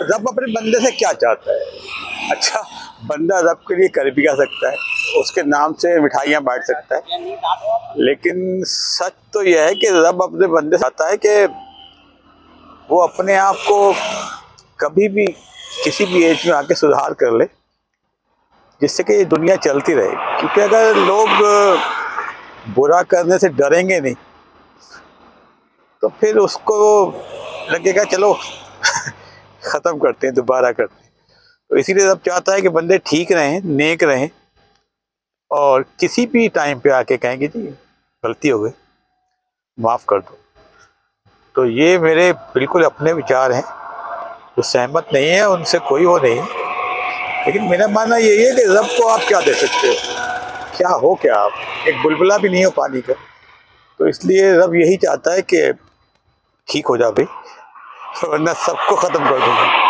रब अपने बंदे से क्या चाहता है? अच्छा, बंदा रब के लिए कर भी क्या सकता है, उसके नाम से मिठाइयाँ बांट सकता है, लेकिन सच तो यह है कि रब अपने बंदे से चाहता है कि वो अपने आप को कभी भी किसी भी एज में आके सुधार कर ले, जिससे कि ये दुनिया चलती रहे। क्योंकि अगर लोग बुरा करने से डरेंगे नहीं तो फिर उसको लगेगा चलो ख़त्म करते हैं, दोबारा करते हैं। तो इसीलिए सब चाहता है कि बंदे ठीक रहें, नेक रहें, और किसी भी टाइम पे आके कहेंगे जी गलती हो गई, माफ़ कर दो। तो ये मेरे बिल्कुल अपने विचार हैं, जो सहमत नहीं है उनसे कोई वो नहीं है। लेकिन मेरा मानना यही है कि रब को आप क्या दे सकते हो, क्या हो, क्या आप एक बुलबुला भी नहीं हो पानी का। तो इसलिए रब यही चाहता है कि ठीक हो जा भाई, वरना सबको ख़त्म कर दूंगा।